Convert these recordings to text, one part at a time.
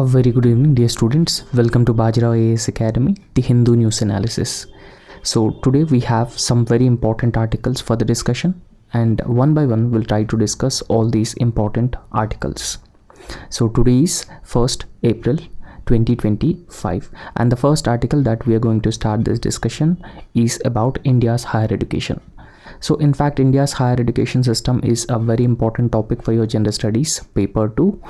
A very good evening, dear students. Welcome to Bajirao IAS Academy, the Hindu news analysis. So today we have some very important articles for the discussion, and one by one we'll try to discuss all these important articles. So today is 1st April 2025, and the first article that we are going to start this discussion is about India's higher education. So in fact, India's higher education system is a very important topic for your general studies paper 2,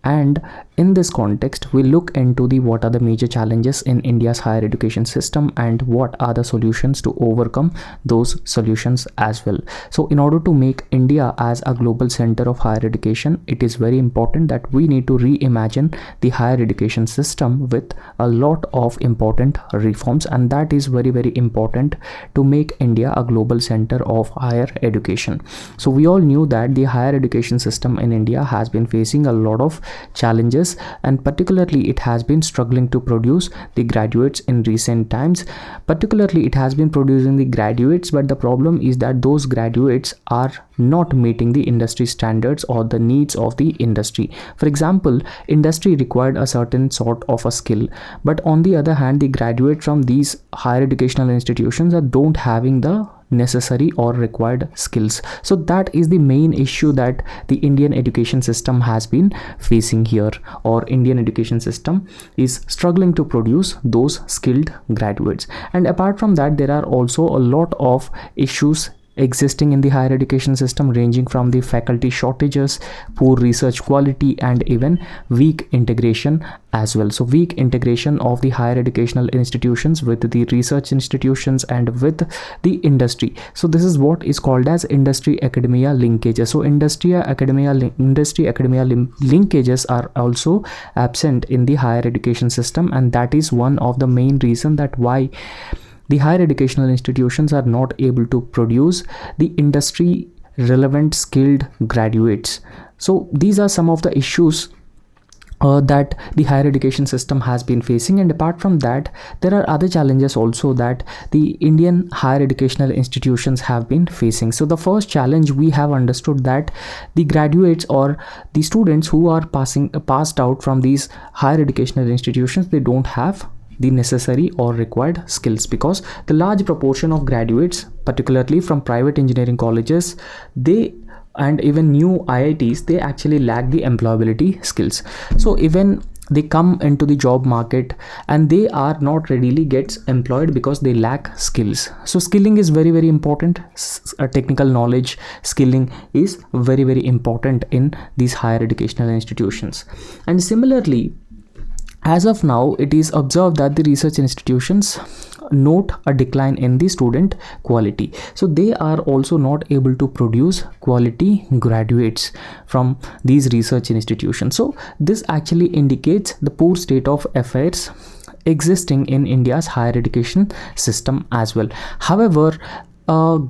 and in this context we'll look into what are the major challenges in India's higher education system and what are the solutions to overcome those solutions as well. So in order to make India as a global center of higher education, it is very important that we need to reimagine the higher education system with a lot of important reforms, and that is very important to make India a global center of higher education. So we all knew that the higher education system in India has been facing a lot of challenges, and particularly it has been struggling to produce the graduates in recent times. Particularly it has been producing the graduates, but the problem is that those graduates are not meeting the industry standards or the needs of the industry. For example, industry required a certain sort of a skill, but on the other hand, the graduate from these higher educational institutions don't having the necessary or required skills. So that is the main issue that the Indian education system has been facing here, or Indian education system is struggling to produce those skilled graduates. And apart from that, there are also a lot of issues existing in the higher education system, ranging from the faculty shortages, poor research quality, and even weak integration as well. So weak integration of the higher educational institutions with the research institutions and with the industry. So this is what is called as industry academia linkages. So industry academia linkages are also absent in the higher education system, and that is one of the main reason that why the higher educational institutions are not able to produce the industry relevant skilled graduates. So these are some of the issues that the higher education system has been facing. And apart from that, there are other challenges also that the Indian higher educational institutions have been facing. So the first challenge, we have understood that the graduates or the students who are passed out from these higher educational institutions, they don't have the necessary or required skills, because the large proportion of graduates, particularly from private engineering colleges, and even new IITs, they actually lack the employability skills. So even they come into the job market and they are not readily gets employed because they lack skills. So skilling is very important. Technical knowledge, skilling is very important in these higher educational institutions. And similarly, as of now, it is observed that the research institutions note a decline in the student quality. So they are also not able to produce quality graduates from these research institutions. So this actually indicates the poor state of affairs existing in India's higher education system as well. However,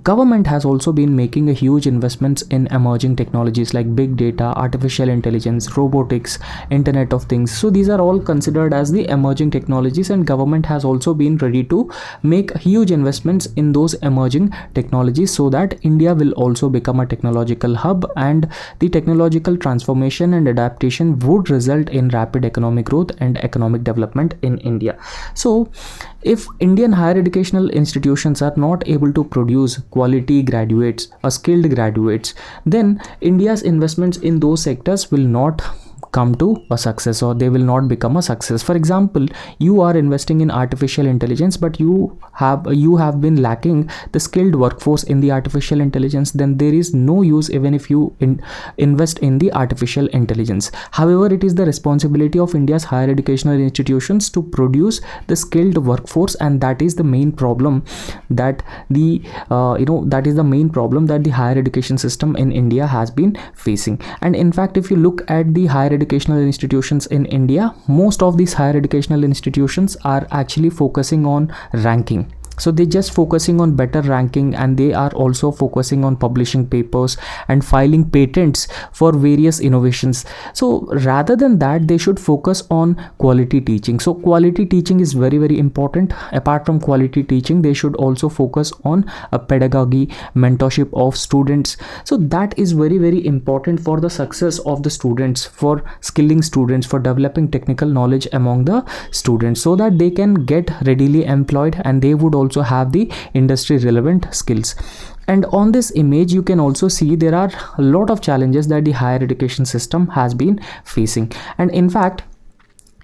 government has also been making a huge investments in emerging technologies like big data, artificial intelligence, robotics, internet of things. So these are all considered as the emerging technologies, and government has also been ready to make huge investments in those emerging technologies so that India will also become a technological hub, and the technological transformation and adaptation would result in rapid economic growth and economic development in India. So if Indian higher educational institutions are not able to produce quality graduates or skilled graduates, then India's investments in those sectors will not come to a success, or they will not become a success. For example, you are investing in artificial intelligence, but you have been lacking the skilled workforce in the artificial intelligence, then there is no use even if you invest in the artificial intelligence. However, it is the responsibility of India's higher educational institutions to produce the skilled workforce, and that is the main problem that the higher education system in India has been facing. And in fact, if you look at the higher educational institutions in India, most of these higher educational institutions are actually focusing on ranking. So they just focusing on better ranking, and they are also focusing on publishing papers and filing patents for various innovations. So rather than that, they should focus on quality teaching. So quality teaching is very, very important. Apart from quality teaching, they should also focus on a pedagogy, mentorship of students. So that is very, very important for the success of the students, for skilling students, for developing technical knowledge among the students, so that they can get readily employed and they would also have the industry relevant skills. And on this image, you can also see there are a lot of challenges that the higher education system has been facing. And in fact,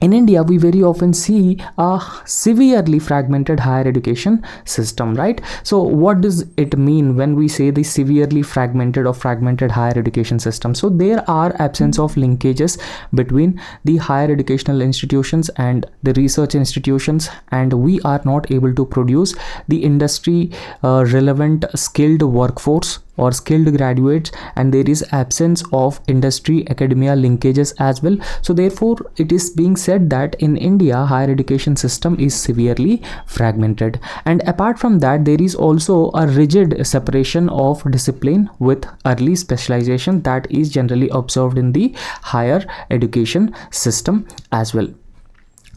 in India, we very often see a severely fragmented higher education system, right? So what does it mean when we say the severely fragmented or fragmented higher education system? So there are absence of linkages between the higher educational institutions and the research institutions, and we are not able to produce the industry relevant skilled workforce or skilled graduates, and there is absence of industry academia linkages as well. So therefore, it is being said that in India, higher education system is severely fragmented. And apart from that, there is also a rigid separation of discipline with early specialization that is generally observed in the higher education system as well.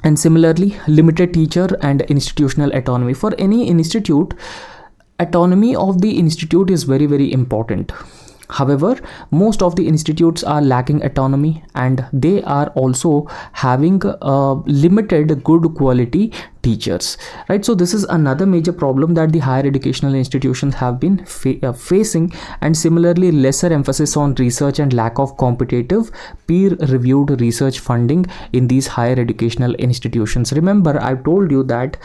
And similarly, limited teacher and institutional autonomy. For any institute, autonomy of the institute is very, very important. However, most of the institutes are lacking autonomy, and they are also having limited good quality teachers, right? So this is another major problem that the higher educational institutions have been facing. And similarly, lesser emphasis on research and lack of competitive peer reviewed research funding in these higher educational institutions. Remember, I told you that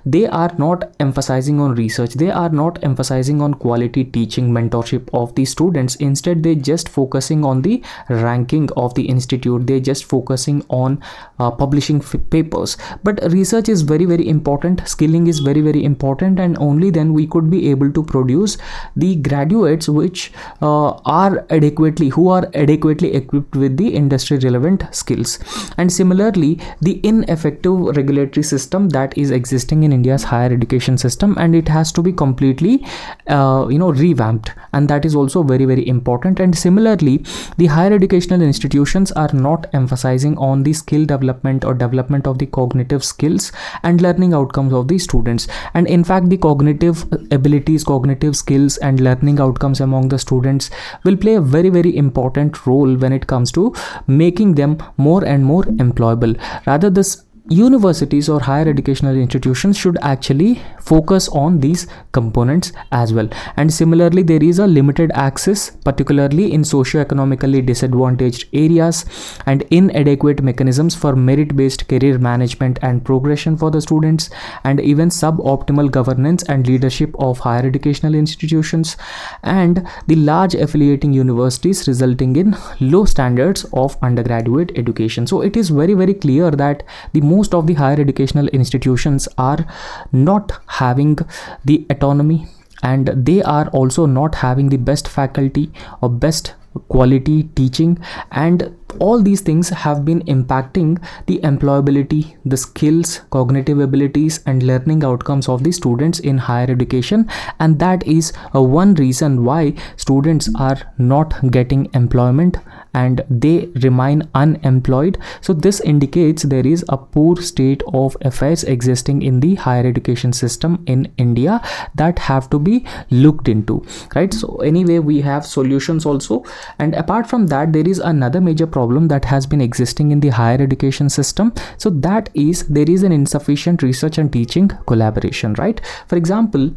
they are not emphasizing on research, they are not emphasizing on quality teaching, mentorship of the students. Instead, they just focusing on the ranking of the institute, they just focusing on publishing papers. But research is very, very important, skilling is very, very important, and only then we could be able to produce the graduates which are adequately equipped with the industry relevant skills. And similarly, the ineffective regulatory system that is existing in India's higher education system, and it has to be completely revamped, and that is also very, very important. And similarly, the higher educational institutions are not emphasizing on the skill development or development of the cognitive skills and learning outcomes of the students. And in fact, the cognitive abilities, cognitive skills and learning outcomes among the students will play a very, very important role when it comes to making them more and more employable. Rather, this universities or higher educational institutions should actually focus on these components as well. And similarly, there is a limited access, particularly in socio-economically disadvantaged areas, and inadequate mechanisms for merit-based career management and progression for the students, and even suboptimal governance and leadership of higher educational institutions, and the large affiliating universities resulting in low standards of undergraduate education. So it is very, very clear that most of the higher educational institutions are not having the autonomy, and they are also not having the best faculty or best quality teaching, and all these things have been impacting the employability, the skills, cognitive abilities and learning outcomes of the students in higher education. And that is one reason why students are not getting employment and they remain unemployed. So this indicates there is a poor state of affairs existing in the higher education system in India that have to be looked into, right? So anyway, we have solutions also. And apart from that, there is another major problem that has been existing in the higher education system. So that is, there is an insufficient research and teaching collaboration, right? For example,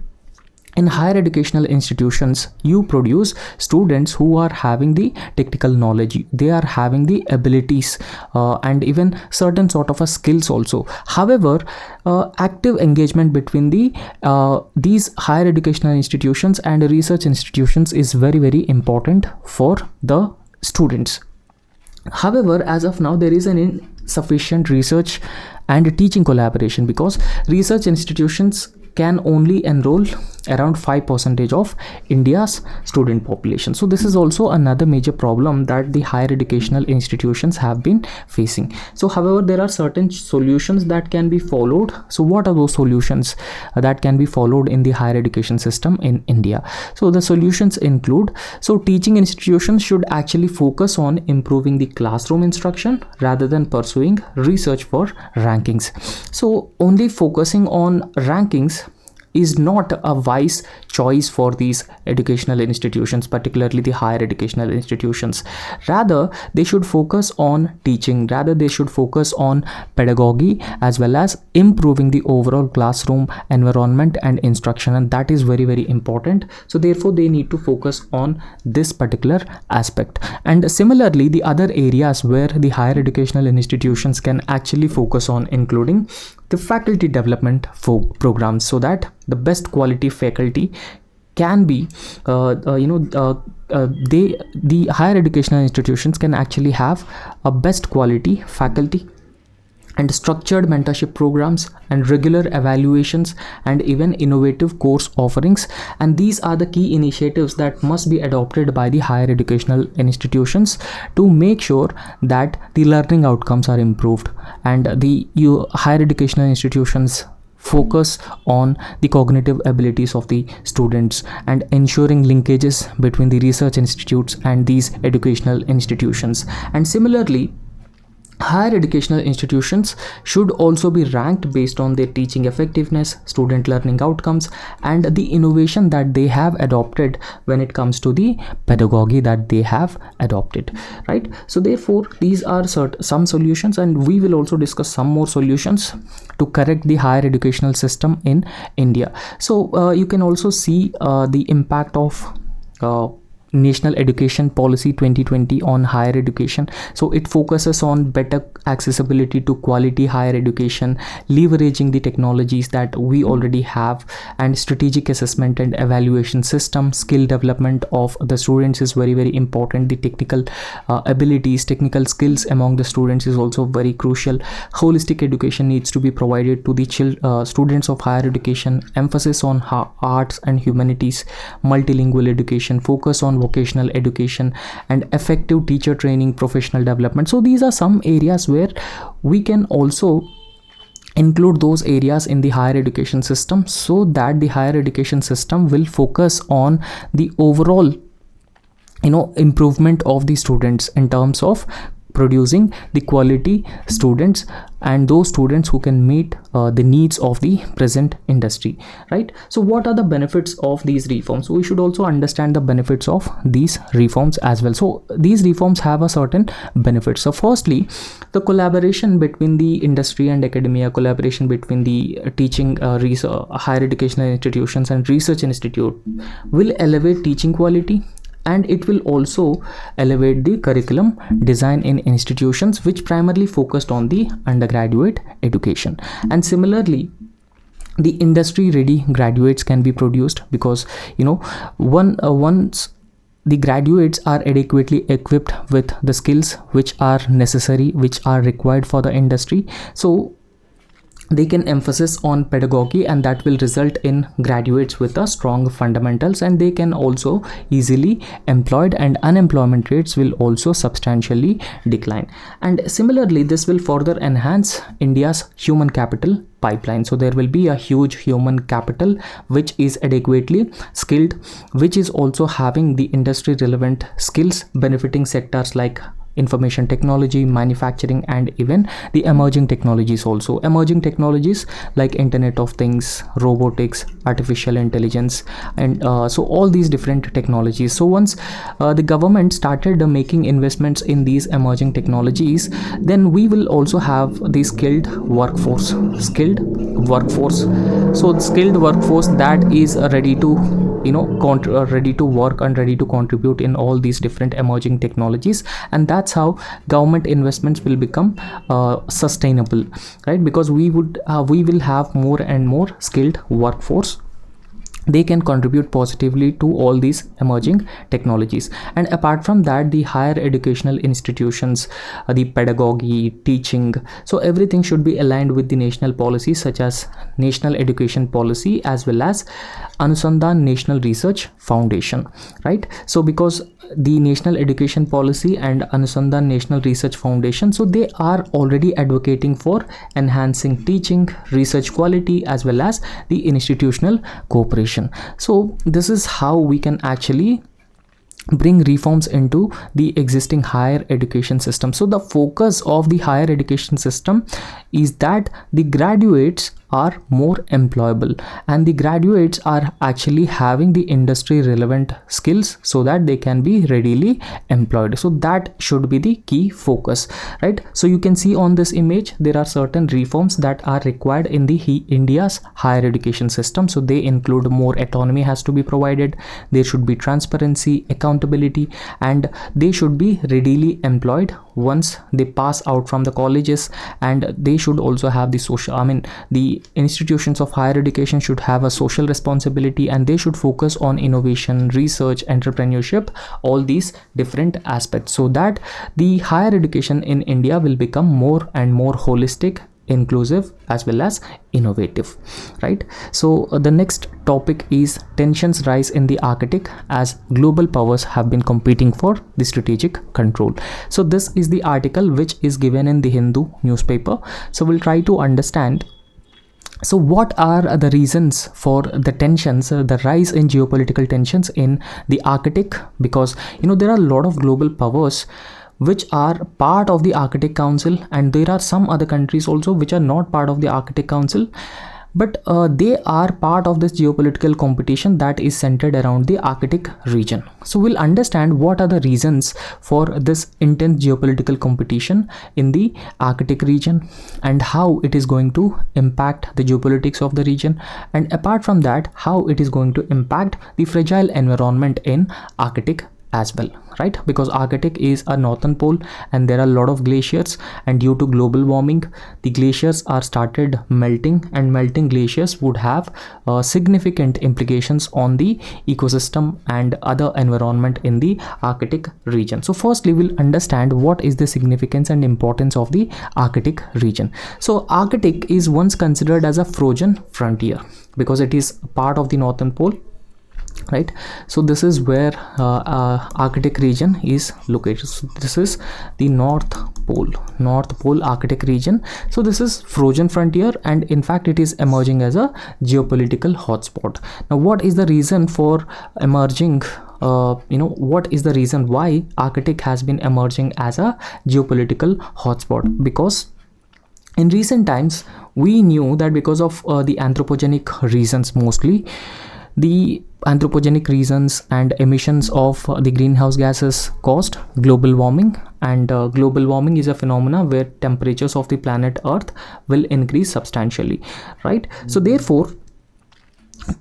in higher educational institutions, you produce students who are having the technical knowledge, they are having the abilities and even certain sort of a skills also. However, active engagement between these higher educational institutions and research institutions is very, very important for the students. However, as of now, there is an insufficient research and teaching collaboration, because research institutions can only enroll around 5% of India's student population. So this is also another major problem that the higher educational institutions have been facing. So however, there are certain solutions that can be followed. So what are those solutions that can be followed in the higher education system in India? So the solutions include, so teaching institutions should actually focus on improving the classroom instruction rather than pursuing research for rankings. So only focusing on rankings is not a wise choice for these educational institutions, particularly the higher educational institutions. Rather, they should focus on teaching, rather they should focus on pedagogy as well as improving the overall classroom environment and instruction, and that is very, very important. So therefore they need to focus on this particular aspect. And similarly, the other areas where the higher educational institutions can actually focus on, including the faculty development programs, so that the best quality faculty can be the higher educational institutions can actually have a best quality faculty and structured mentorship programs and regular evaluations and even innovative course offerings. And these are the key initiatives that must be adopted by the higher educational institutions to make sure that the learning outcomes are improved, and the higher educational institutions focus on the cognitive abilities of the students and ensuring linkages between the research institutes and these educational institutions. And similarly, higher educational institutions should also be ranked based on their teaching effectiveness, student learning outcomes, and the innovation that they have adopted when it comes to the pedagogy that they have adopted, right? So therefore these are some solutions, and we will also discuss some more solutions to correct the higher educational system in India. So you can also see the impact of National Education Policy 2020 on higher education. So it focuses on better accessibility to quality higher education, leveraging the technologies that we already have, and strategic assessment and evaluation system. Skill development of the students is very, very important. The technical abilities, technical skills among the students is also very crucial. Holistic education needs to be provided to the students of higher education. Emphasis on arts and humanities, multilingual education, focus on vocational education, and effective teacher training, professional development. So these are some areas where we can also include those areas in the higher education system, so that the higher education system will focus on the overall improvement of the students in terms of producing the quality students and those students who can meet the needs of the present industry, right? So what are the benefits of these reforms? We should also understand the benefits of these reforms as well. So these reforms have a certain benefits. So firstly, the collaboration between the industry and academia, collaboration between the teaching higher educational institutions and research institute will elevate teaching quality, and it will also elevate the curriculum design in institutions which primarily focused on the undergraduate education. And similarly, the industry ready graduates can be produced, because once the graduates are adequately equipped with the skills which are necessary, which are required for the industry, so they can emphasize on pedagogy, and that will result in graduates with a strong fundamentals, and they can also easily employed, and unemployment rates will also substantially decline. And similarly, this will further enhance India's human capital pipeline. So there will be a huge human capital which is adequately skilled, which is also having the industry relevant skills, benefiting sectors like information technology, manufacturing, and even the emerging technologies also. Emerging technologies like Internet of Things, robotics, artificial intelligence, and so all these different technologies. So once the government started making investments in these emerging technologies, then we will also have the skilled workforce. So the skilled workforce that is ready to ready to work and ready to contribute in all these different emerging technologies, and that's how government investments will become sustainable, right? Because we will have more and more skilled workforce they can contribute positively to all these emerging technologies. And apart from that, the higher educational institutions, the pedagogy, teaching, so everything should be aligned with the national policies such as national education policy as well as Anusandhan National Research Foundation, right? So because the national education policy and Anusandhan National Research Foundation, so they are already advocating for enhancing teaching, research quality as well as the institutional cooperation. So this is how we can actually bring reforms into the existing higher education system. So the focus of the higher education system is that the graduates are more employable and the graduates are actually having the industry relevant skills so that they can be readily employed. So that should be the key focus, right? So you can see on this image there are certain reforms that are required in the India's higher education system. So they include more autonomy has to be provided, there should be transparency, accountability, and they should be readily employed once they pass out from the colleges. And they should also have the social, the institutions of higher education should have a social responsibility, and they should focus on innovation, research, entrepreneurship, all these different aspects, so that the higher education in India will become more and more holistic, inclusive as well as innovative, right? So the next topic is tensions rise in the Arctic as global powers have been competing for the strategic control. So this is the article which is given in the Hindu newspaper. So we'll try to understand, so what are the reasons for the tensions, the rise in geopolitical tensions in the Arctic? Because there are a lot of global powers which are part of the Arctic Council, and there are some other countries also which are not part of the Arctic Council, but they are part of this geopolitical competition that is centered around the Arctic region. So we'll understand what are the reasons for this intense geopolitical competition in the Arctic region and how it is going to impact the geopolitics of the region, and apart from that, how it is going to impact the fragile environment in Arctic as well, right? Because Arctic is a northern pole and there are a lot of glaciers, and due to global warming the glaciers are started melting, and melting glaciers would have significant implications on the ecosystem and other environment in the Arctic region. So firstly we'll understand what is the significance and importance of the Arctic region. So Arctic is once considered as a frozen frontier because it is part of the northern pole, right? So this is where Arctic region is located. So this is the North Pole Arctic region. So this is frozen frontier, and in fact it is emerging as a geopolitical hotspot. Now what is the reason for emerging, what is the reason why Arctic has been emerging as a geopolitical hotspot? Because in recent times we knew that because of the anthropogenic reasons, mostly the anthropogenic reasons and emissions of the greenhouse gases caused global warming, and global warming is a phenomena where temperatures of the planet Earth will increase substantially, right? So therefore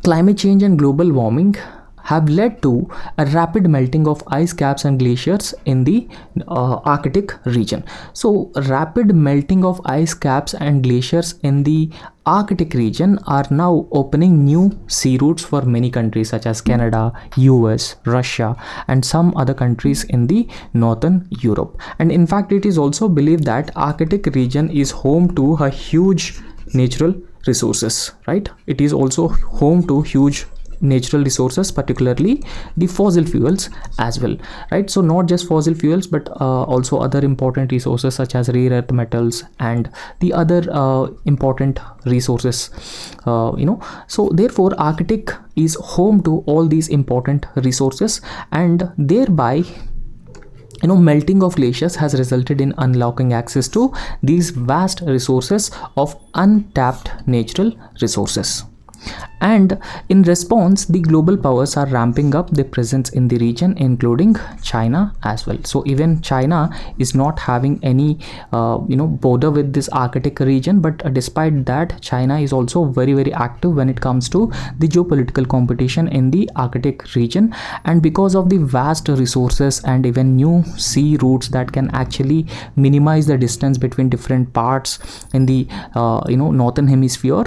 climate change and global warming have led to a rapid melting of ice caps and glaciers in the Arctic region. So rapid melting of ice caps and glaciers in the Arctic region are now opening new sea routes for many countries such as Canada, US, Russia, and some other countries in the northern Europe. And in fact it is also believed that Arctic region is home to a huge natural resources, right? It is also home to huge natural resources, particularly the fossil fuels as well, right? So not just fossil fuels but also other important resources such as rare earth metals and the other important resources, so therefore Arctic is home to all these important resources, and thereby melting of glaciers has resulted in unlocking access to these vast resources of untapped natural resources. And in response, the global powers are ramping up their presence in the region, including China as well. So even China is not having any border with this Arctic region, but despite that, China is also very, very active when it comes to the geopolitical competition in the Arctic region. And because of the vast resources and even new sea routes that can actually minimize the distance between different parts in the northern hemisphere,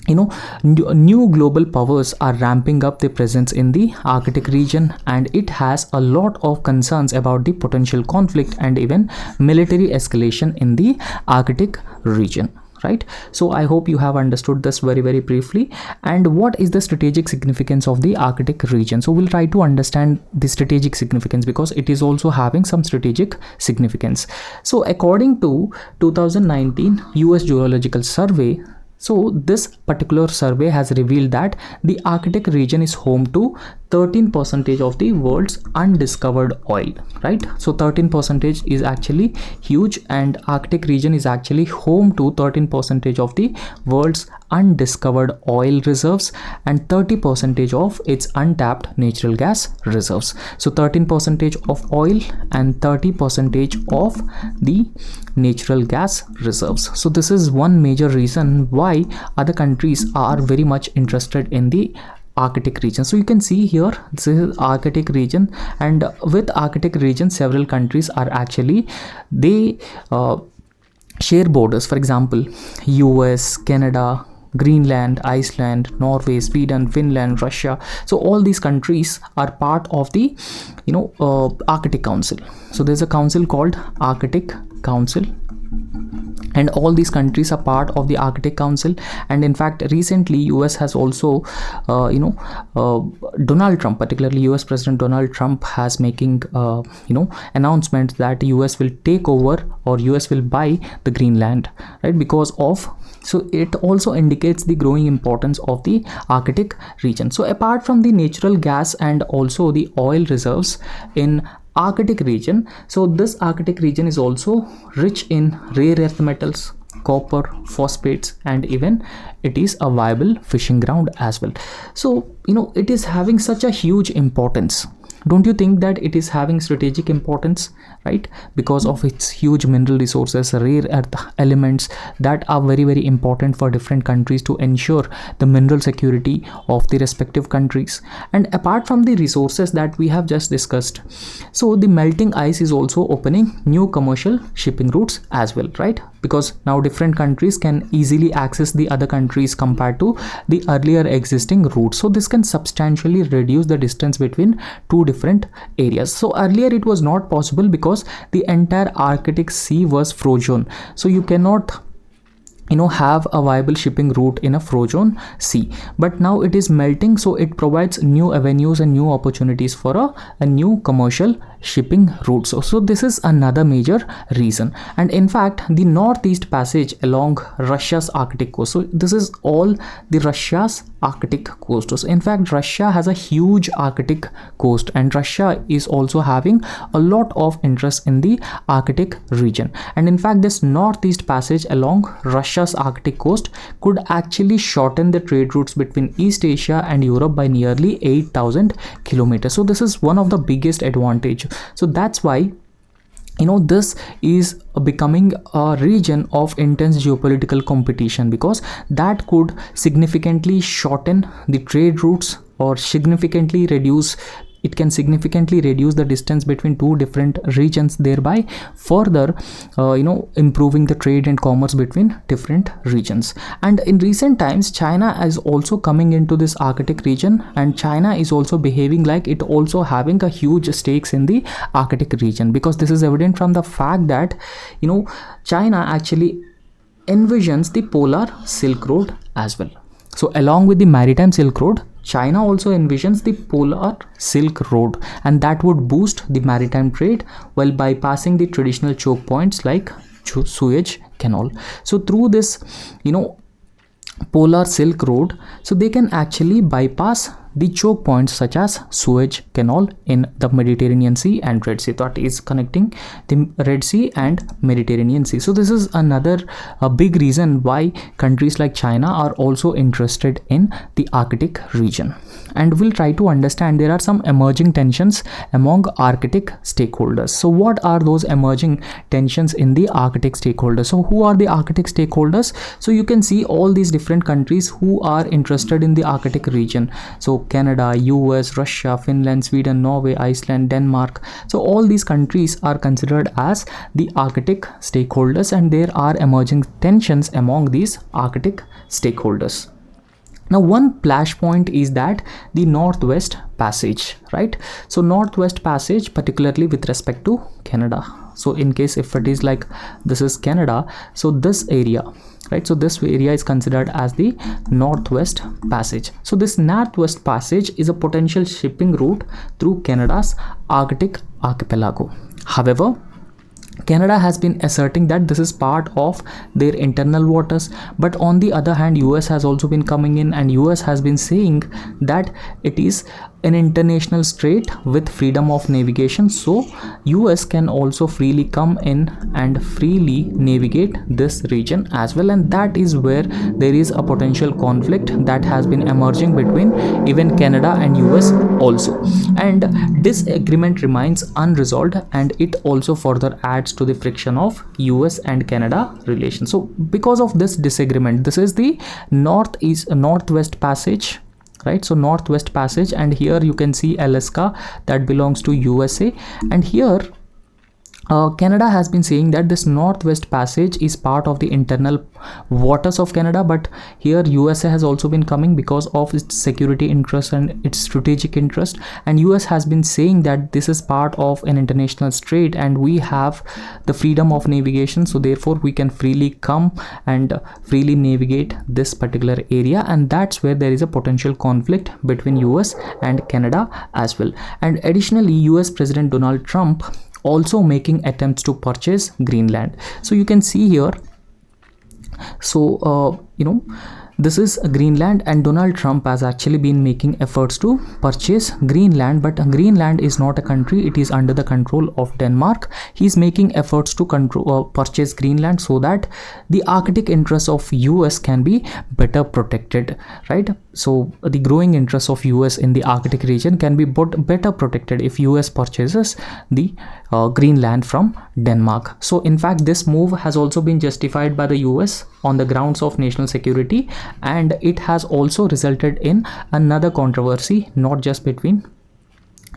new global powers are ramping up their presence in the Arctic region, and it has a lot of concerns about the potential conflict and even military escalation in the Arctic region, right? So I hope you have understood this very briefly. And what is the strategic significance of the Arctic region? So we'll try to understand the strategic significance, because it is also having some strategic significance. So according to 2019 US Geological Survey, so this particular survey has revealed that the Arctic region is home to 13% of the world's undiscovered oil, right? So 13% is actually huge, and Arctic region is actually home to 13% of the world's undiscovered oil reserves and 30% of its untapped natural gas reserves. So 13% of oil and 30% of the natural gas reserves. So this is one major reason why other countries are very much interested in the Arctic region. So you can see here, this is Arctic region, and with Arctic region several countries are actually, they share borders. For example, US, Canada, Greenland, Iceland, Norway, Sweden, Finland, Russia. So all these countries are part of the Arctic Council. So there's a council called Arctic Council, and all these countries are part of the Arctic Council. And in fact, recently US has also Donald Trump, particularly US President Donald Trump, has making announcement that US will take over, or US will buy the Greenland, right? Because of, so it also indicates the growing importance of the Arctic region. So apart from the natural gas and also the oil reserves in Arctic region, so this Arctic region is also rich in rare earth metals, copper, phosphates, and even it is a viable fishing ground as well. So it is having such a huge importance. Don't you think that it is having strategic importance, right? Because of its huge mineral resources, rare earth elements that are very important for different countries to ensure the mineral security of the respective countries. And apart from the resources that we have just discussed, so the melting ice is also opening new commercial shipping routes as well, right? Because now different countries can easily access the other countries compared to the earlier existing routes. So this can substantially reduce the distance between two different areas. So earlier it was not possible because the entire Arctic Sea was frozen. So you cannot have a viable shipping route in a frozen sea, but now it is melting, so it provides new avenues and new opportunities for a new commercial shipping route. So this is another major reason. And in fact, the northeast passage along Russia's Arctic coast, so this is all the Russia's Arctic coast. So in fact, Russia has a huge Arctic coast, and Russia is also having a lot of interest in the Arctic region. And in fact, this northeast passage along Russia's Arctic coast could actually shorten the trade routes between East Asia and Europe by nearly 8,000 kilometers. So this is one of the biggest advantage. So that's why this is becoming a region of intense geopolitical competition, because that could significantly shorten the trade routes, or significantly reduce the distance between two different regions, thereby further improving the trade and commerce between different regions. And in recent times, China is also coming into this Arctic region, and China is also behaving like it also having a huge stakes in the Arctic region, because this is evident from the fact that China actually envisions the polar Silk Road as well. So along with the maritime Silk Road, China also envisions the polar Silk Road, and that would boost the maritime trade while bypassing the traditional choke points like Suez Canal. So through this polar Silk Road, so they can actually bypass the choke points such as Suez Canal in the Mediterranean Sea and Red Sea, that is connecting the Red Sea and Mediterranean Sea. So this is another big reason why countries like China are also interested in the Arctic region. And we'll try to understand there are some emerging tensions among Arctic stakeholders. So what are those emerging tensions in the Arctic stakeholders? So who are the Arctic stakeholders? So you can see all these different countries who are interested in the Arctic region. So Canada, US, Russia, Finland, Sweden, Norway, Iceland, Denmark. So all these countries are considered as the Arctic stakeholders, and there are emerging tensions among these Arctic stakeholders. Now one flashpoint is that the Northwest Passage, right? So Northwest Passage, particularly with respect to Canada. So in case if it is like this is Canada, so this area, right, so this area is considered as the Northwest Passage. So this Northwest Passage is a potential shipping route through Canada's Arctic archipelago. However, Canada has been asserting that this is part of their internal waters, but on the other hand, US has also been coming in, and US has been saying that it is an international strait with freedom of navigation. So US can also freely come in and freely navigate this region as well, and that is where there is a potential conflict that has been emerging between even Canada and US also, and this agreement remains unresolved, and it also further adds to the friction of US and Canada relations. So because of this disagreement, this is the Northwest Passage, right? So Northwest Passage, and here you can see Alaska, that belongs to USA, and here Canada has been saying that this Northwest Passage is part of the internal waters of Canada, but here USA has also been coming because of its security interest and its strategic interest, and US has been saying that this is part of an international strait and we have the freedom of navigation, so therefore we can freely come and freely navigate this particular area, and that's where there is a potential conflict between US and Canada as well. And additionally, US President Donald Trump also making attempts to purchase Greenland. So you can see here, so this is Greenland, and Donald Trump has actually been making efforts to purchase Greenland, but Greenland is not a country, it is under the control of Denmark. He's making efforts to purchase Greenland so that the Arctic interests of US can be better protected, right? So the growing interests of US in the Arctic region can be better protected if US purchases the Greenland from Denmark. So in fact, this move has also been justified by the US on the grounds of national security, and it has also resulted in another controversy, not just between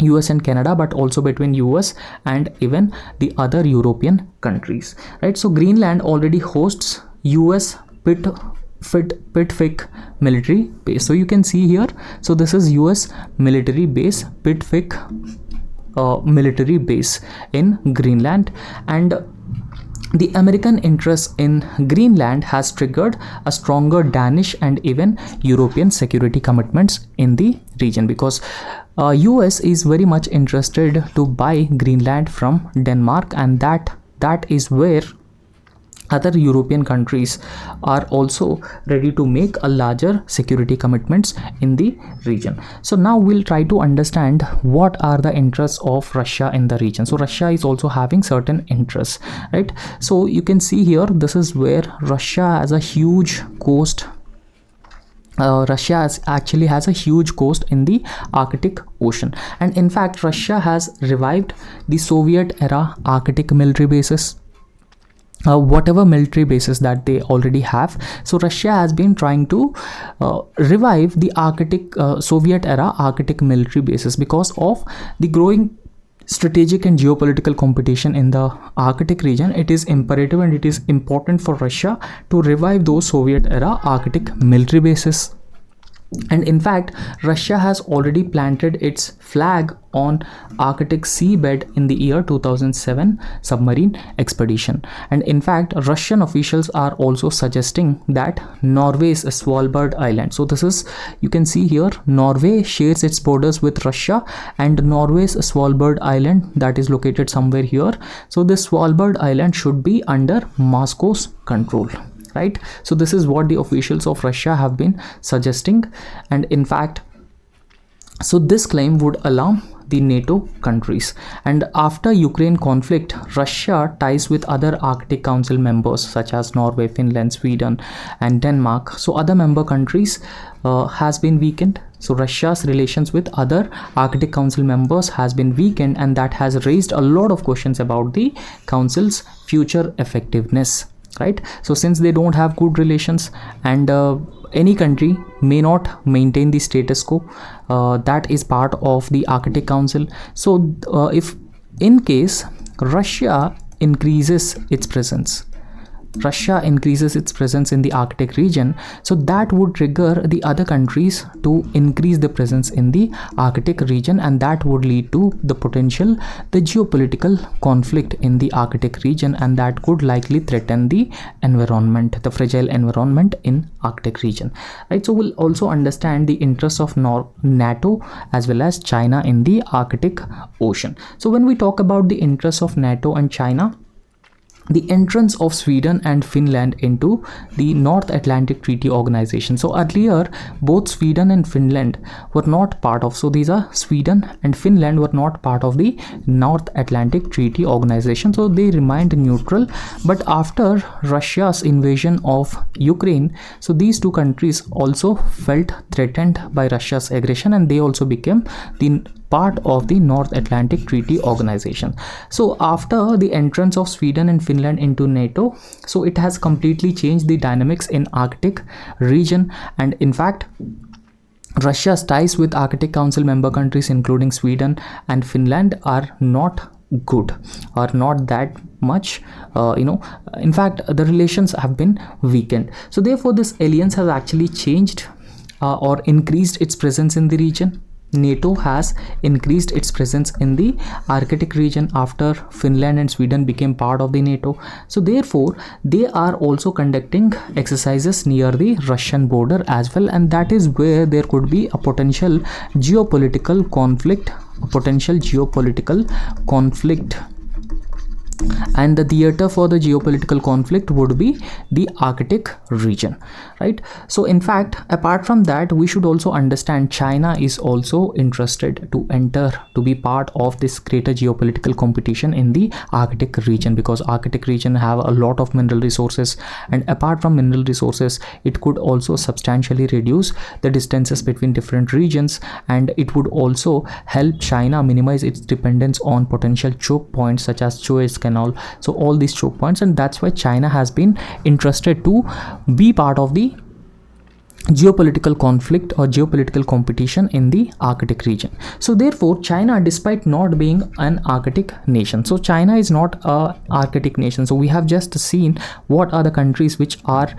US and Canada, but also between US and even the other European countries, right? So Greenland already hosts US Pitfick military base. So you can see here, so this is US military base, Pitfick military base in Greenland, and the American interest in Greenland has triggered a stronger Danish and even European security commitments in the region, because US is very much interested to buy Greenland from Denmark, and that is where other European countries are also ready to make a larger security commitments in the region. So now we'll try to understand what are the interests of Russia in the region. So Russia is also having certain interests, right? So you can see here, this is where Russia has a huge coast. Russia actually has a huge coast in the Arctic Ocean, and in fact Russia has revived the Soviet era Arctic military bases, whatever military bases that they already have. So Russia has been trying to revive the Arctic Soviet era Arctic military bases because of the growing strategic and geopolitical competition in the Arctic region. It is imperative and it is important for Russia to revive those Soviet era Arctic military bases. And in fact, Russia has already planted its flag on Arctic seabed in the year 2007 submarine expedition. And in fact, Russian officials are also suggesting that Norway's Svalbard Island, so this is, you can see here, Norway shares its borders with Russia, and Norway's Svalbard Island, that is located somewhere here. So this Svalbard Island should be under Moscow's control, right? So this is what the officials of Russia have been suggesting, and in fact, so this claim would alarm the NATO countries. And after Ukraine conflict, Russia ties with other Arctic Council members such as Norway, Finland, Sweden and Denmark. So other member countries has been weakened. So Russia's relations with other Arctic Council members has been weakened, and that has raised a lot of questions about the Council's future effectiveness, right? So since they don't have good relations, and any country may not maintain the status quo that is part of the Arctic Council. So if in case Russia increases its presence, Russia increases its presence in the Arctic region, so that would trigger the other countries to increase the presence in the Arctic region, and that would lead to the geopolitical conflict in the Arctic region, and that could likely threaten the environment, the fragile environment in Arctic region, right? So we'll also understand the interests of NATO as well as China in the Arctic Ocean. So when we talk about the interests of NATO and China, the entrance of Sweden and Finland into the North Atlantic Treaty Organization. So earlier, both Sweden and Finland were not part of, so these are Sweden and Finland were not part of the North Atlantic Treaty Organization, so they remained neutral. But after Russia's invasion of Ukraine, so these two countries also felt threatened by Russia's aggression, and they also became the part of the North Atlantic Treaty Organization. So after the entrance of Sweden and Finland into NATO, so it has completely changed the dynamics in Arctic region, and in fact Russia's ties with Arctic Council member countries including Sweden and Finland are not good, or not that much, in fact the relations have been weakened. So therefore this alliance has actually changed or increased its presence in the region. NATO has increased its presence in the Arctic region after Finland and Sweden became part of the NATO. So therefore they are also conducting exercises near the Russian border as well, and that is where there could be a potential geopolitical conflict, and the theater for the geopolitical conflict would be the Arctic region, right? So in fact, apart from that, we should also understand China is also interested to be part of this greater geopolitical competition in the Arctic region, because Arctic region have a lot of mineral resources, and apart from mineral resources, it could also substantially reduce the distances between different regions, and it would also help China minimize its dependence on potential choke points such as Suez Canal. So all these choke points, and that's why China has been interested to be part of the geopolitical conflict or geopolitical competition in the Arctic region. So therefore China, despite not being an Arctic nation, so China is not a Arctic nation, so we have just seen what are the countries which are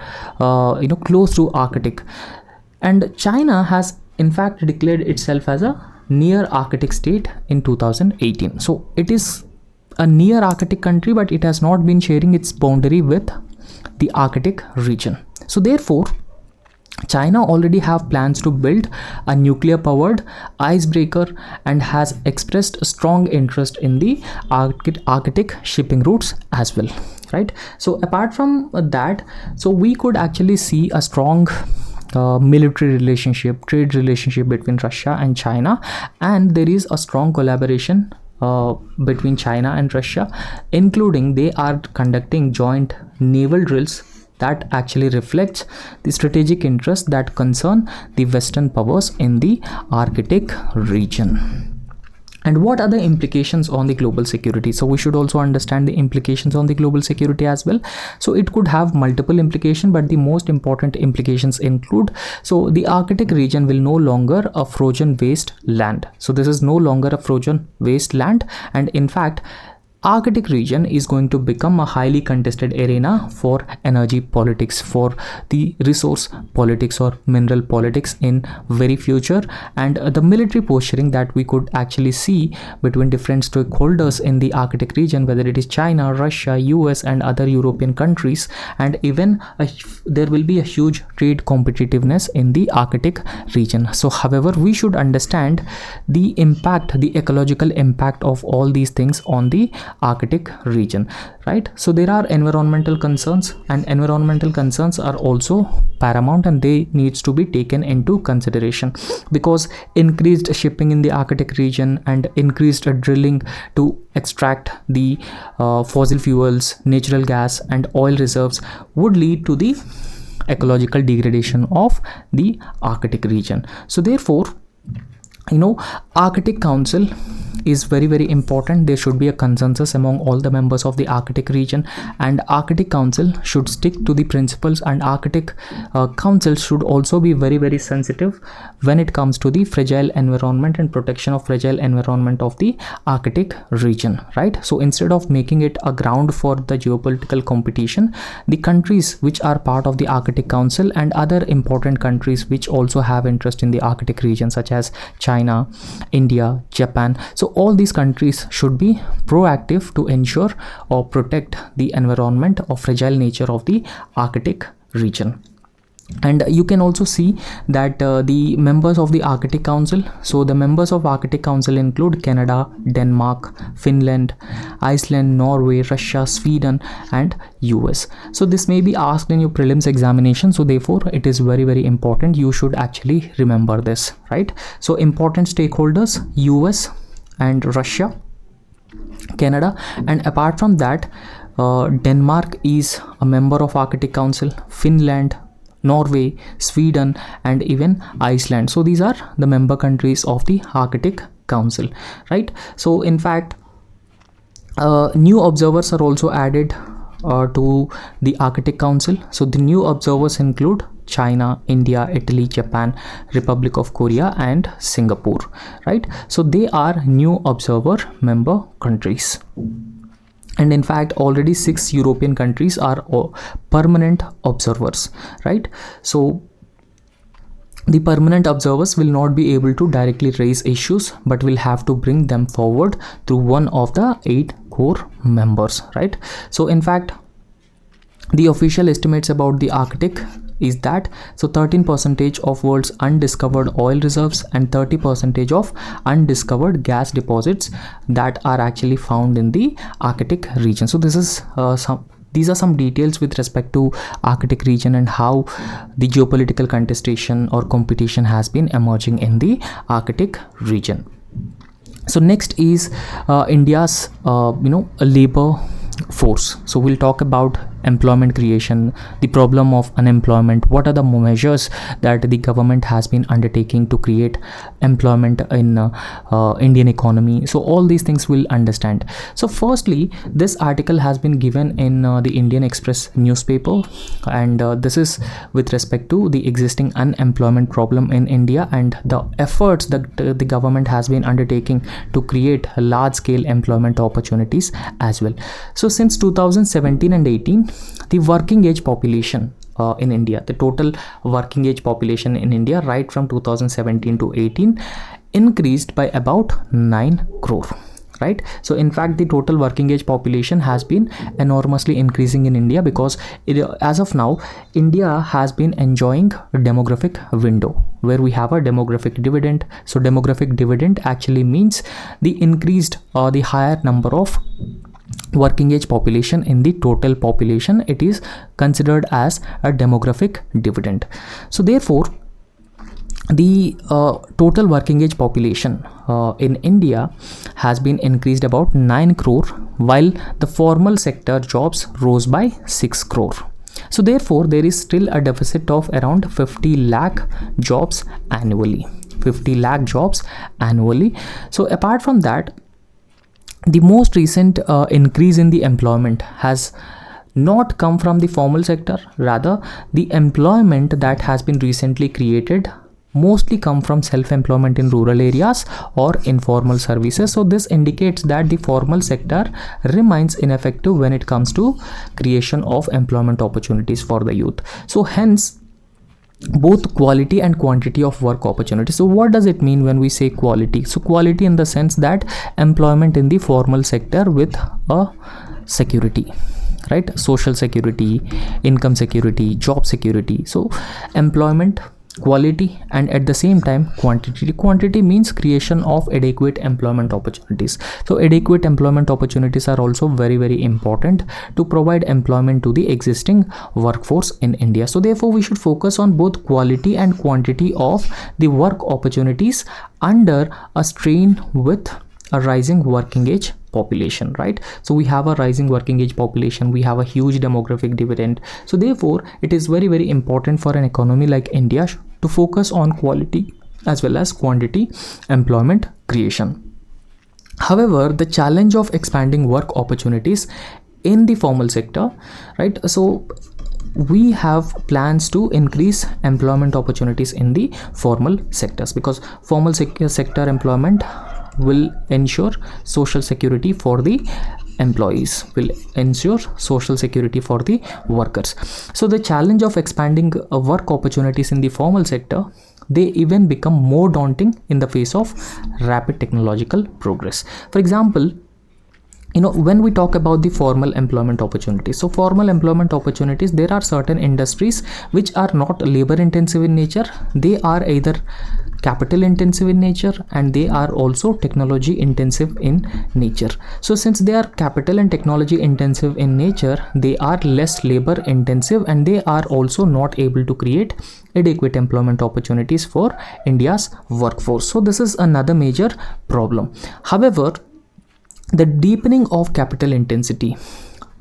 close to Arctic, and China has in fact declared itself as a near Arctic state in 2018. So it is a near Arctic country, but it has not been sharing its boundary with the Arctic region. So therefore China already have plans to build a nuclear powered icebreaker and has expressed a strong interest in the Arctic shipping routes as well, right? So apart from that, so we could actually see a strong military relationship, trade relationship between Russia and China, and there is a strong collaboration between China and Russia, including they are conducting joint naval drills that actually reflects the strategic interests that concern the Western powers in the Arctic region. And what are the implications on the global security? So we should also understand the implications on the global security as well. So it could have multiple implications, but the most important implications include, so the Arctic region will no longer a frozen wasteland. So this is no longer a frozen wasteland, and in fact Arctic region is going to become a highly contested arena for energy politics, for the resource politics or mineral politics in very future, and the military posturing that we could actually see between different stakeholders in the Arctic region, whether it is China, Russia, US and other European countries, and even there will be a huge trade competitiveness in the Arctic region. So however, we should understand the impact, the ecological impact of all these things on the Arctic region, right? So there are environmental concerns, and environmental concerns are also paramount, and they needs to be taken into consideration, because increased shipping in the Arctic region and increased drilling to extract the fossil fuels, natural gas and oil reserves would lead to the ecological degradation of the Arctic region. So therefore, Arctic Council is very important. There should be a consensus among all the members of the Arctic region, and Arctic Council should stick to the principles, and Arctic Council should also be very sensitive when it comes to the fragile environment and protection of fragile environment of the Arctic region, right? So instead of making it a ground for the geopolitical competition, the countries which are part of the Arctic Council and other important countries which also have interest in the Arctic region, such as China, India, Japan, so all these countries should be proactive to ensure or protect the environment or fragile nature of the Arctic region. And you can also see that the members of the Arctic Council, so the members of Arctic Council include Canada, Denmark, Finland, Iceland, Norway, Russia, Sweden and US. So this may be asked in your prelims examination, so therefore it is very important. You should actually remember this, right? So important stakeholders: US and Russia, Canada, and apart from that, Denmark is a member of Arctic Council, Finland, Norway, Sweden and even Iceland. So these are the member countries of the Arctic Council, right? So in fact, new observers are also added to the Arctic Council. So the new observers include China, India, Italy, Japan, Republic of Korea and Singapore, right? So they are new observer member countries. And in fact, already 6 European countries are permanent observers, right? So the permanent observers will not be able to directly raise issues, but will have to bring them forward through one of the 8 core members, right? So in fact, the official estimates about the Arctic is that 13% of world's undiscovered oil reserves and 30% of undiscovered gas deposits that are actually found in the Arctic region. So this is these are some details with respect to Arctic region and how the geopolitical contestation or competition has been emerging in the Arctic region. So next is India's labor force. So we'll talk about employment creation, the problem of unemployment, what are the measures that the government has been undertaking to create employment in Indian economy. So all these things we'll understand. So firstly, this article has been given in the Indian Express newspaper, and this is with respect to the existing unemployment problem in India and the efforts that the government has been undertaking to create large scale employment opportunities as well. So since 2017 and 18, the working age population in India, the total working age population in India right from 2017 to 18 increased by about 9 crore. Right? So in fact, the total working age population has been enormously increasing in India because as of now, India has been enjoying a demographic window where we have a demographic dividend. So demographic dividend actually means the increased or the higher number of working age population in the total population. It is considered as a demographic dividend. So therefore, the total working age population in India has been increased about 9 crore, while the formal sector jobs rose by 6 crore. So therefore, there is still a deficit of around 50 lakh jobs annually. 50 lakh jobs annually. So apart from that, the most recent increase in the employment has not come from the formal sector. Rather, the employment that has been recently created mostly come from self-employment in rural areas or informal services. So this indicates that the formal sector remains ineffective when it comes to creation of employment opportunities for the youth. So hence, both quality and quantity of work opportunities. So what does it mean when we say quality? So quality in the sense that employment in the formal sector with a security, right? Social security, income security, job security. So employment, quality, and at the same time quantity. Quantity means creation of adequate employment opportunities. So adequate employment opportunities are also very important to provide employment to the existing workforce in India. So therefore, we should focus on both quality and quantity of the work opportunities under a strain with a rising working age population, right? So we have a rising working age population, we have a huge demographic dividend. So therefore, it is very important for an economy like India to focus on quality as well as quantity employment creation. However, the challenge of expanding work opportunities in the formal sector, right? So we have plans to increase employment opportunities in the formal sectors, because formal sector employment will ensure social security for the employees, will ensure social security for the workers. So the challenge of expanding work opportunities in the formal sector, they even become more daunting in the face of rapid technological progress. For example, when we talk about the formal employment opportunities, so formal employment opportunities, there are certain industries which are not labor intensive in nature. They are either capital intensive in nature, and they are also technology intensive in nature. So since they are capital and technology intensive in nature, they are less labor intensive, and they are also not able to create adequate employment opportunities for India's workforce. So this is another major problem. However, the deepening of capital intensity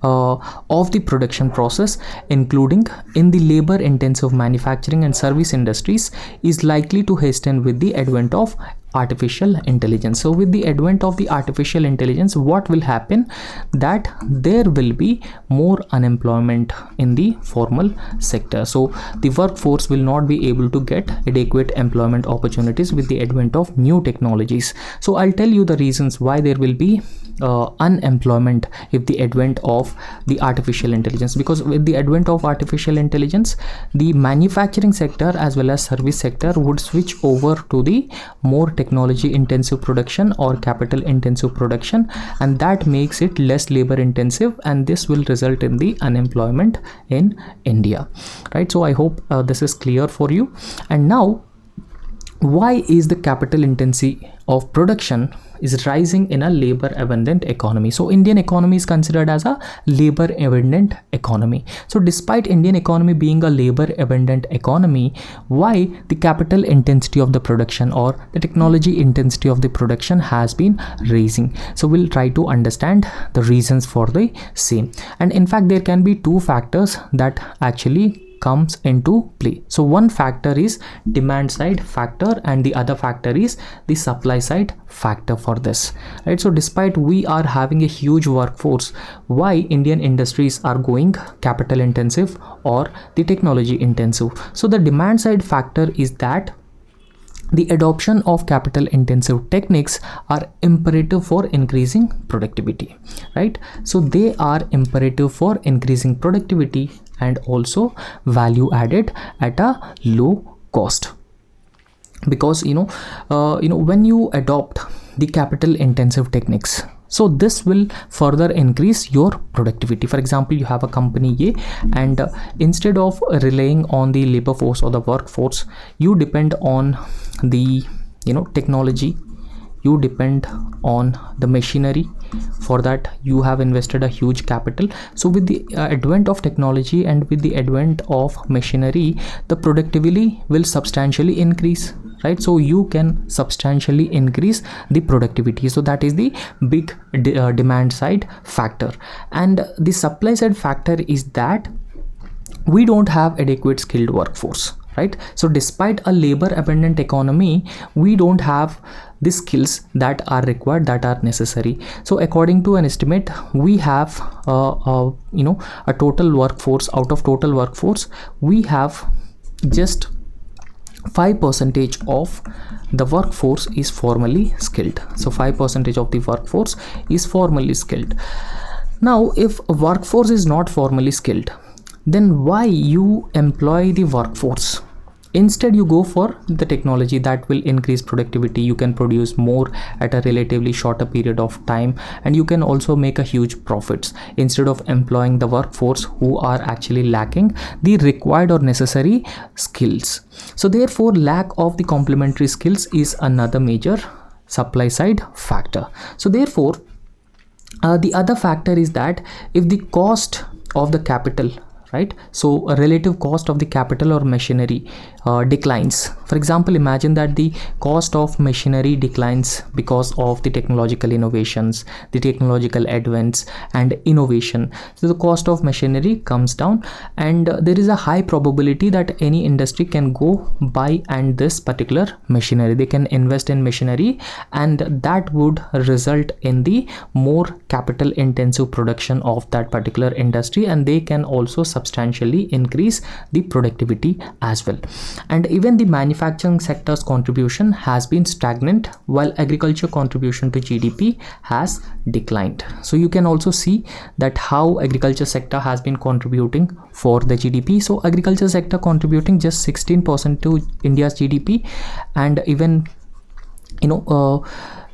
of the production process, including in the labor intensive manufacturing and service industries, is likely to hasten with the advent of artificial intelligence. So with the advent of the artificial intelligence, what will happen, that there will be more unemployment in the formal sector. So the workforce will not be able to get adequate employment opportunities with the advent of new technologies. So I'll tell you the reasons why there will be unemployment if the advent of the artificial intelligence. Because with the advent of artificial intelligence, the manufacturing sector as well as service sector would switch over to the more technology intensive production or capital intensive production, and that makes it less labor intensive, and this will result in the unemployment in India, right? So I hope this is clear for you. And now, why is the capital intensity of production is rising in a labor abundant economy? So Indian economy is considered as a labor abundant economy. So despite Indian economy being a labor abundant economy, why the capital intensity of the production or the technology intensity of the production has been raising? So we'll try to understand the reasons for the same. And in fact, there can be two factors that actually comes into play. So one factor is demand side factor, and the other factor is the supply side factor for this, right? So despite we are having a huge workforce, why Indian industries are going capital intensive or the technology intensive? So the demand side factor is that the adoption of capital intensive techniques are imperative for increasing productivity, right? So they are imperative for increasing productivity and also value added at a low cost. Because when you adopt the capital intensive techniques, so this will further increase your productivity. For example, you have a company A, and instead of relying on the labor force or the workforce, you depend on the technology, you depend on the machinery. For that, you have invested a huge capital. So with the advent of technology and with the advent of machinery, the productivity will substantially increase, right? So you can substantially increase the productivity. So that is the big demand side factor. And the supply side factor is that we don't have adequate skilled workforce, right? So despite a labor abundant economy, we don't have the skills that are required, that are necessary. So according to an estimate, we have a total workforce. Out of total workforce, we have just 5% of the workforce is formally skilled. So 5% of the workforce is formally skilled. Now, if a workforce is not formally skilled, then why you employ the workforce? Instead, you go for the technology that will increase productivity. You can produce more at a relatively shorter period of time, and you can also make a huge profits instead of employing the workforce who are actually lacking the required or necessary skills. So therefore, lack of the complementary skills is another major supply side factor. So therefore, the other factor is that if the cost of the capital, right? So a relative cost of the capital or machinery declines. For example, imagine that the cost of machinery declines because of the technological innovations, the technological advance and innovation. So the cost of machinery comes down, and there is a high probability that any industry can go buy and this particular machinery, they can invest in machinery, and that would result in the more capital intensive production of that particular industry, and they can also substantially increase the productivity as well. And even the manufacturing sector's contribution has been stagnant, while agriculture contribution to GDP has declined. So you can also see that how agriculture sector has been contributing for the GDP. So agriculture sector contributing just 16% to India's GDP, and even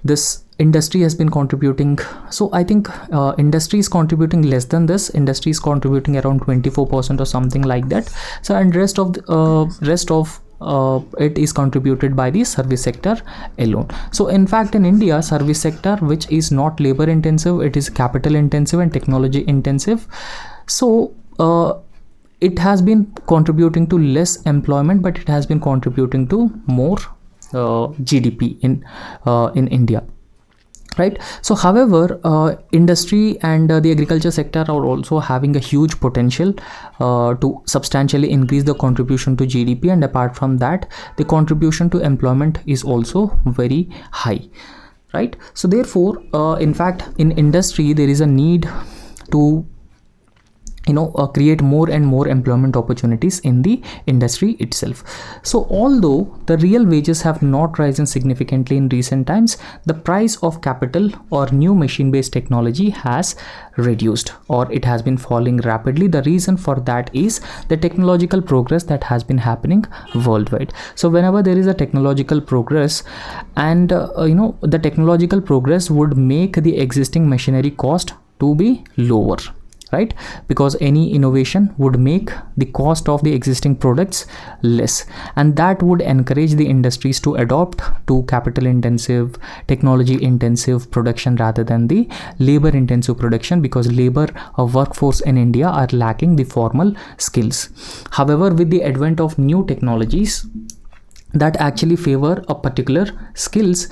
this industry has been contributing. So I think industry is contributing less than this. Industry is contributing around 24% or something like that. So and rest of it is contributed by the service sector alone. So in fact, in India, service sector, which is not labor intensive, it is capital intensive and technology intensive. So it has been contributing to less employment, but it has been contributing to more GDP in India, right? So however, industry and the agriculture sector are also having a huge potential to substantially increase the contribution to GDP, and apart from that, the contribution to employment is also very high, right? So therefore, in fact, in industry there is a need to create more and more employment opportunities in the industry itself. So although the real wages have not risen significantly in recent times, the price of capital or new machine based technology has reduced, or it has been falling rapidly. The reason for that is the technological progress that has been happening worldwide. So whenever there is a technological progress, and the technological progress would make the existing machinery cost to be lower, right? Because any innovation would make the cost of the existing products less, and that would encourage the industries to adopt to capital intensive, technology intensive production rather than the labor intensive production, because labor workforce in India are lacking the formal skills. However, with the advent of new technologies that actually favor a particular skills,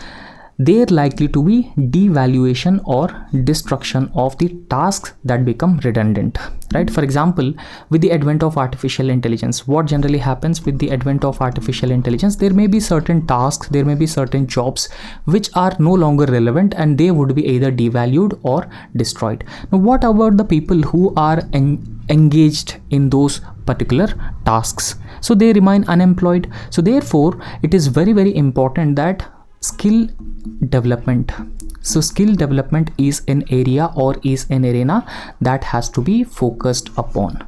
there likely to be devaluation or destruction of the tasks that become redundant, right? For example, with the advent of artificial intelligence, what generally happens with the advent of artificial intelligence, there may be certain tasks, there may be certain jobs which are no longer relevant, and they would be either devalued or destroyed. Now what about the people who are engaged in those particular tasks? So they remain unemployed. So therefore, it is very, very important that skill development. So skill development is an area or is an arena that has to be focused upon.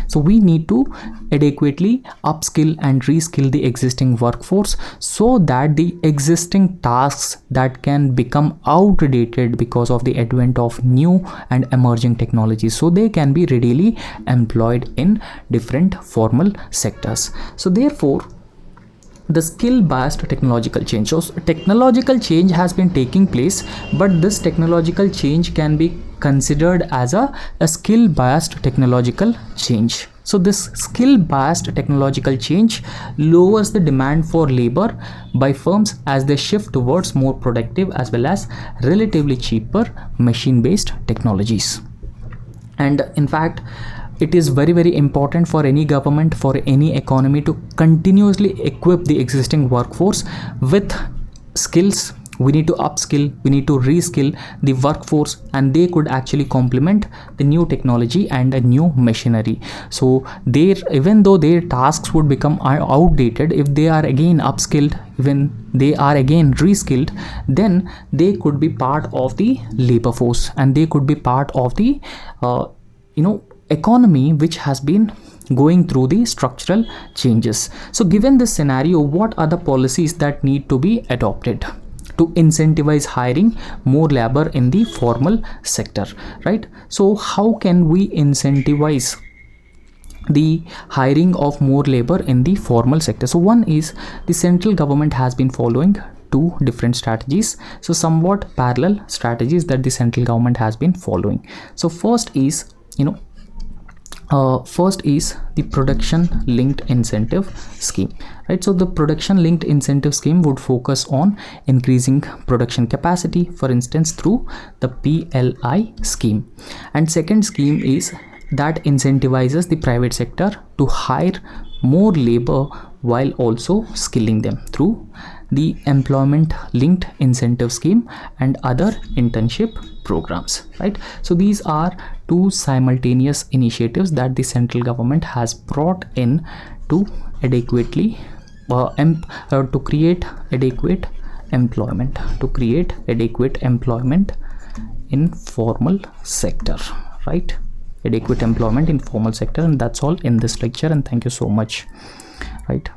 So we need to adequately upskill and reskill the existing workforce, so that the existing tasks that can become outdated because of the advent of new and emerging technologies, so they can be readily employed in different formal sectors. So therefore, the skill biased technological change. So technological change has been taking place, but this technological change can be considered as a skill biased technological change. So this skill biased technological change lowers the demand for labor by firms as they shift towards more productive as well as relatively cheaper machine based technologies. And in fact, it is very, very important for any government, for any economy, to continuously equip the existing workforce with skills. We need to upskill, we need to reskill the workforce, and they could actually complement the new technology and a new machinery. So even though their tasks would become outdated, if they are again upskilled, when they are again reskilled, then they could be part of the labor force, and they could be part of the economy which has been going through the structural changes. So given this scenario, what are the policies that need to be adopted to incentivize hiring more labor in the formal sector, right? So how can we incentivize the hiring of more labor in the formal sector? So one is, the central government has been following two different strategies, so somewhat parallel strategies that the central government has been following. So first is First is the production linked incentive scheme, right? So the production linked incentive scheme would focus on increasing production capacity, for instance through the PLI scheme. And second scheme is that incentivizes the private sector to hire more labor while also skilling them through the employment linked incentive scheme and other internship programs, right? So these are two simultaneous initiatives that the central government has brought in to adequately to create adequate employment, in formal sector, right? Adequate employment in formal sector. And that's all in this lecture, and thank you so much, right?